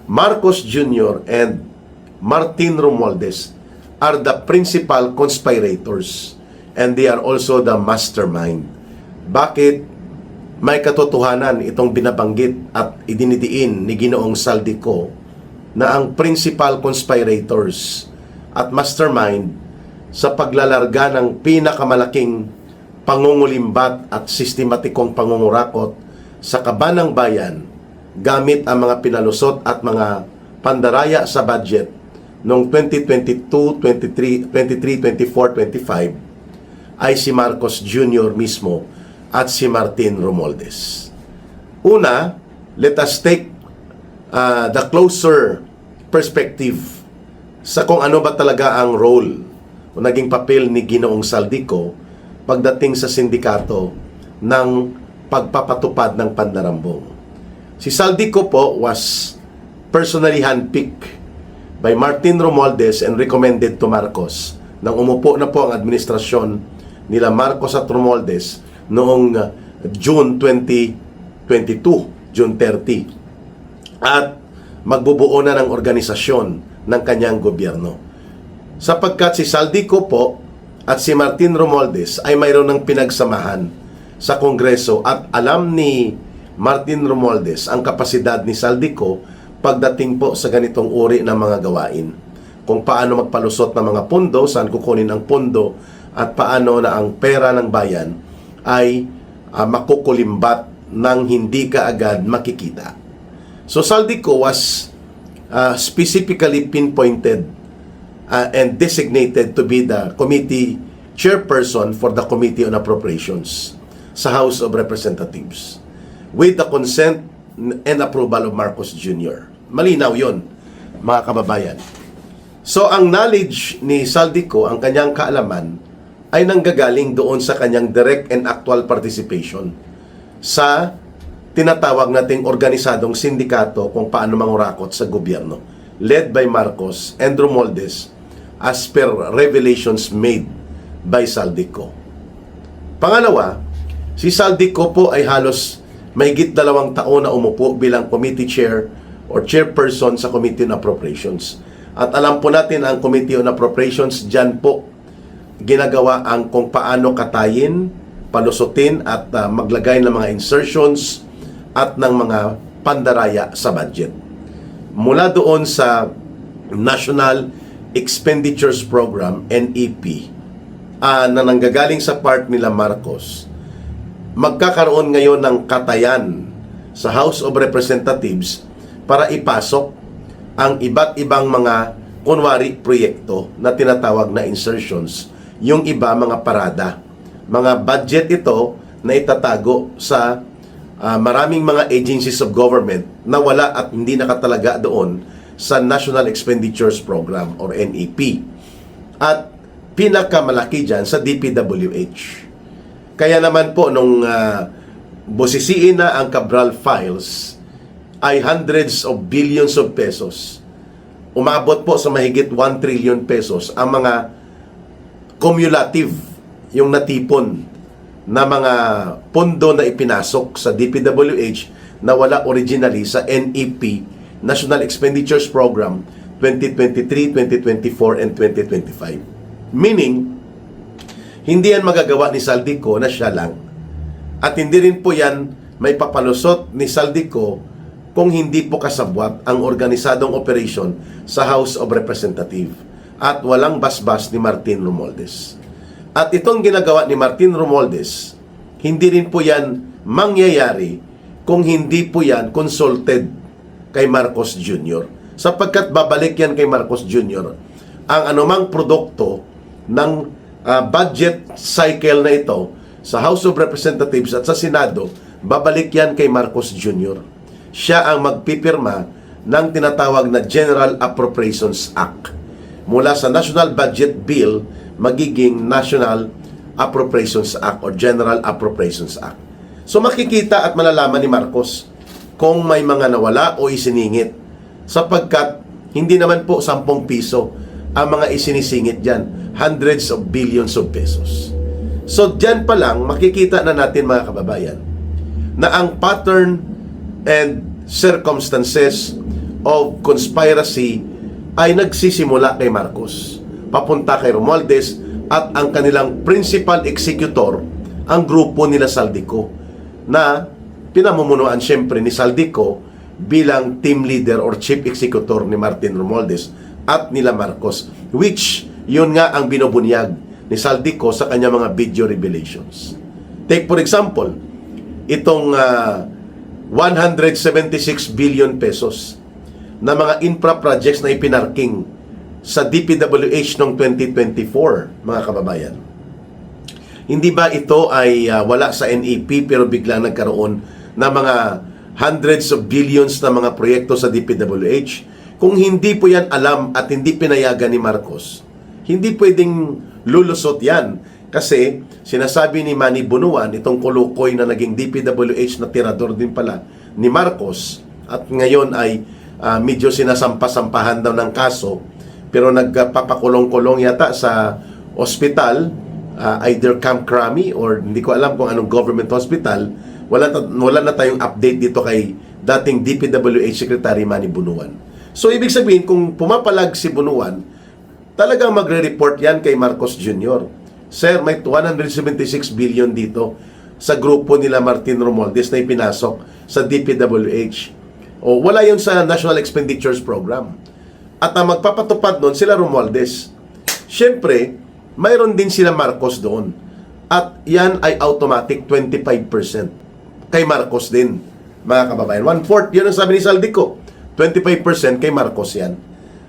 Marcos Jr. and Martin Romualdez are the principal conspirators and they are also the mastermind. Bakit may katotohanan itong binabanggit at idinidiin ni Ginoong Saldico na ang principal conspirators at mastermind sa paglalarga ng pinakamalaking pangungulimbat at sistematikong pangungurakot sa kabanang bayan gamit ang mga pinalusot at mga pandaraya sa budget noong 2022, 23, 24, 25 ay si Marcos Jr. mismo at si Martin Romualdez. Una, let us take the closer perspective sa kung ano ba talaga ang role o naging papel ni Ginoong Saldico pagdating sa sindikato ng pagpapatupad ng pandarambong. Si Saldico po was personally handpicked by Martin Romualdez and recommended to Marcos nang umupo na po ang administrasyon nila Marcos at Romualdez noong June 2022, June 30. At magbubuo na ng organisasyon ng kanyang gobyerno. Sapagkat si Saldico po at si Martin Romualdez ay mayroon ng pinagsamahan sa Kongreso at alam ni Martin Romualdez ang kapasidad ni Saldico pagdating po sa ganitong uri ng mga gawain. Kung paano magpalusot ng mga pondo, saan kukunin ang pondo, at paano na ang pera ng bayan ay makukulimbat ng hindi kaagad makikita. So Saldico was specifically pinpointed and designated to be the committee chairperson for the Committee on Appropriations sa House of Representatives with the consent and approval of Marcos Jr. Malinaw yon, mga kababayan. So ang knowledge ni Saldico, ang kanyang kaalaman, ay nanggagaling doon sa kanyang direct and actual participation sa tinatawag nating organisadong sindikato kung paano mangurakot sa gobyerno, led by Marcos and Romualdez as per revelations made by Saldico. Pangalawa, si Saldico po ay halos mahigit 2 taon na umupo bilang committee chair or chairperson sa Committee on Appropriations. At alam po natin ang Committee on Appropriations, dyan po ginagawa ang kung paano katayin, palusutin at maglagay ng mga insertions at ng mga pandaraya sa budget. Mula doon sa National Expenditures Program, NEP, na nanggagaling sa part nila Marcos, magkakaroon ngayon ng katayan sa House of Representatives para ipasok ang iba't ibang mga kunwari proyekto na tinatawag na insertions, yung iba mga parada. Mga budget ito na itatago sa maraming mga agencies of government na wala at hindi nakatalaga doon sa National Expenditures Program or NEP. At pinakamalaki dyan sa DPWH. Kaya naman po nung busisiin na ang Cabral Files ay hundreds of billions of pesos. Umabot po sa mahigit 1 trillion pesos ang mga cumulative, yung natipon na mga pondo na ipinasok sa DPWH na wala originally sa NEP, National Expenditures Program 2023, 2024, and 2025. Meaning, hindi yan magagawa ni Saldico na siya lang. At hindi rin po yan may papalusot ni Saldico kung hindi po kasabwat ang organisadong operation sa House of Representatives at walang basbas ni Martin Romualdez. At itong ginagawa ni Martin Romualdez, hindi rin po yan mangyayari kung hindi po yan consulted kay Marcos Jr. Sapagkat babalik yan kay Marcos Jr. ang anumang produkto ng budget cycle na ito sa House of Representatives at sa Senado, babalik yan kay Marcos Jr. Siya ang magpipirma ng tinatawag na General Appropriations Act. Mula sa National Budget Bill, magiging National Appropriations Act or General Appropriations Act. So makikita at malalaman ni Marcos kung may mga nawala o isiningit, sapagkat hindi naman po 10 piso ang mga isinisingit dyan, hundreds of billions of pesos. So dyan pa lang makikita na natin, mga kababayan, na ang pattern and circumstances of conspiracy ay nagsisimula kay Marcos, papunta kay Romualdez at ang kanilang principal executor, ang grupo nila Saldico, na pinamumunuan siyempre ni Saldico bilang team leader or chief executor ni Martin Romualdez at nila Marcos, which yun nga ang binubunyag ni Saldico sa kanya mga video revelations. Take for example, itong 176 billion pesos na mga infra projects na ipinarking sa DPWH noong 2024, mga kababayan. Hindi ba ito ay wala sa NEP pero biglang nagkaroon na mga hundreds of billions na mga proyekto sa DPWH? Kung hindi po yan alam at hindi pinayagan ni Marcos, hindi pwedeng lulusot yan. Kasi sinasabi ni Manny Bunuan, itong kulukoy na naging DPWH na tirador din pala ni Marcos, at ngayon ay medyo sinasampa-sampahan daw ng kaso, pero nagpapakulong-kulong yata sa ospital, either Camp Crami or hindi ko alam kung anong government hospital. Wala na tayong update dito kay dating DPWH Secretary Manny Bunuan. So ibig sabihin, kung pumapalag si Bunuan, talagang magre-report yan kay Marcos Jr. Sir, may 176 billion dito sa grupo nila Martin Romualdez na ipinasok sa DPWH. O wala yun sa National Expenditures Program. At ang magpapatupad nun, sila Romualdez. Siyempre, mayroon din sila Marcos doon. At yan ay automatic 25% kay Marcos din, mga kababayan. 1/4, yun ang sabi ni Saldico. 25% kay Marcos yan.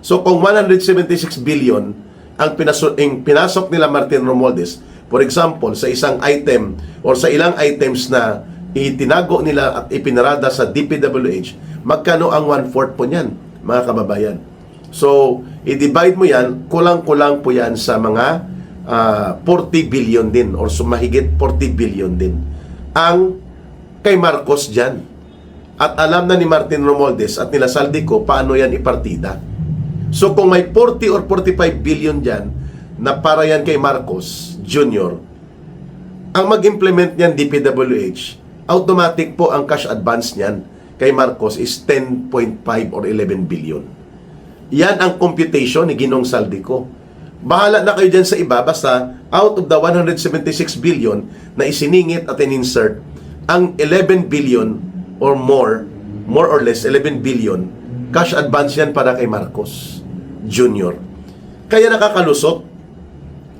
So kung 176 billion ang pinasok nila Martin Romualdez, for example, sa isang item or sa ilang items na itinago nila at ipinarada sa DPWH, magkano ang 1/4 po niyan, mga kababayan? So, i-divide mo yan, kulang-kulang po yan sa mga 40 billion din or sumahigit 40 billion din ang kay Marcos dyan. At alam na ni Martin Romualdez at nila Saldico paano yan ipartida. So kung may 40 or 45 billion dyan na para yan kay Marcos Jr., ang mag-implement niyan DPWH, automatic po ang cash advance niyan kay Marcos is 10.5 or 11 billion. Yan ang computation ni Ginong Saldico. Bahala na kayo dyan sa iba, basta out of the 176 billion na isiningit at in-insert, ang 11 billion or more or less 11 billion, cash advance yan para kay Marcos Jr. Kaya nakakalusot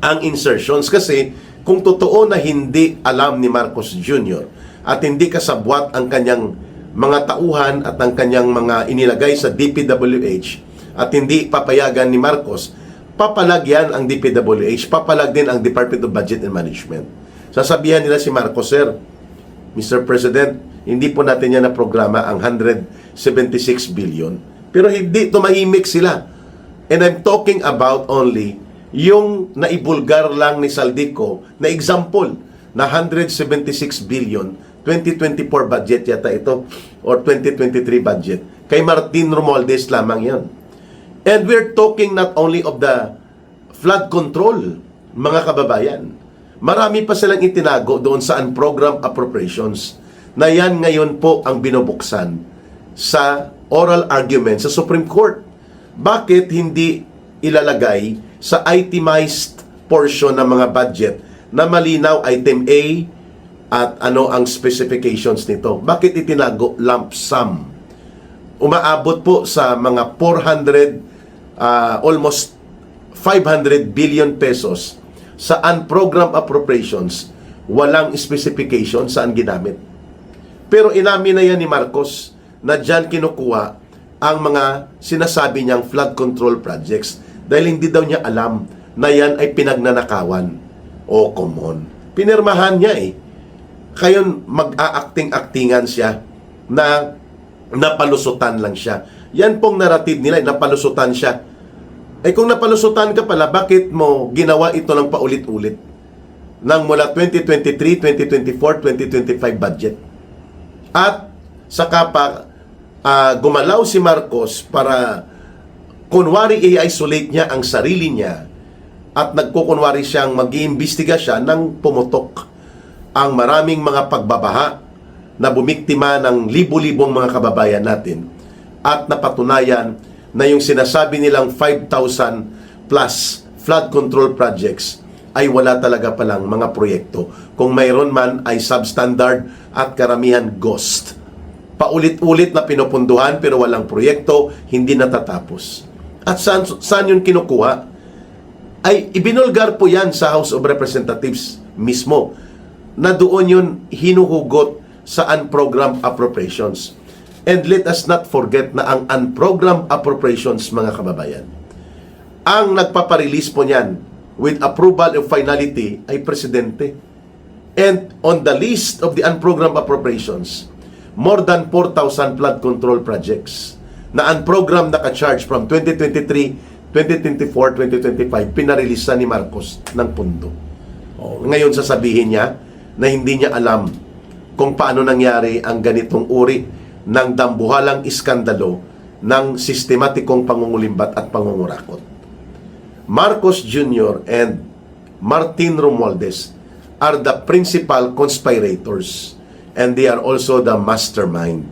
ang insertions kasi kung totoo na hindi alam ni Marcos Jr. at hindi kasabwat ang kanyang mga tauhan at ang kanyang mga inilagay sa DPWH at hindi papayagan ni Marcos, papalag yan ang DPWH, papalag din ang Department of Budget and Management. Sasabihan nila si Marcos, Sir, Mr. President, hindi po natin yan na programa ang 176 billion. Pero hindi, tumahimik sila. And I'm talking about only yung naibulgar lang ni Saldico na example na 176 billion 2024 budget yata ito or 2023 budget. Kay Martin Romualdez lamang yan. And we're talking not only of the flood control, mga kababayan. Marami pa silang itinago doon sa unprogrammed appropriations na yan ngayon po ang binubuksan sa oral argument sa Supreme Court. Bakit hindi ilalagay sa itemized portion ng mga budget na malinaw item A at ano ang specifications nito? Bakit itinago lump sum? Umaabot po sa mga 400 almost 500 billion pesos sa unprogrammed appropriations, walang specification saan ginamit. Pero inamin na yan ni Marcos na dyan kinukuha ang mga sinasabi niyang flood control projects dahil hindi daw niya alam na yan ay pinagnanakawan. O come on. Pinirmahan niya eh. Kayon mag-aacting-actingan siya na napalusutan lang siya. Yan pong narrative nila, napalusutan siya. Eh kung napalusutan ka pala, bakit mo ginawa ito ng paulit-ulit? Nang mula 2023, 2024, 2025 budget. At saka pa gumalaw si Marcos para kunwari i-isolate niya ang sarili niya at nagkukunwari siyang mag-iimbestiga siya nang pumutok ang maraming mga pagbabaha na bumiktima ng libu-libong mga kababayan natin. at napatunayan na yung sinasabi nilang 5,000 plus flood control projects ay wala talaga palang mga proyekto. Kung mayroon man ay substandard at karamihan ghost. Paulit-ulit na pinupunduhan pero walang proyekto, hindi natatapos. At saan yun kinukuha? Ay ibinulgar po yan sa House of Representatives mismo na doon yun hinuhugot sa unprogrammed appropriations. And let us not forget na ang unprogrammed appropriations, mga kababayan, ang nagpaparelease po niyan with approval of finality ay Presidente. And on the list of the unprogrammed appropriations, more than 4,000 flood control projects na unprogrammed naka-charge from 2023, 2024, 2025, pinarelease ni Marcos ng pondo. Ngayon sasabihin niya na hindi niya alam kung paano nangyari ang ganitong uri ng dambuhalang iskandalo ng sistematikong pangungulimbat at pangungurakot. Marcos Jr. and Martin Romualdez are the principal conspirators and they are also the mastermind.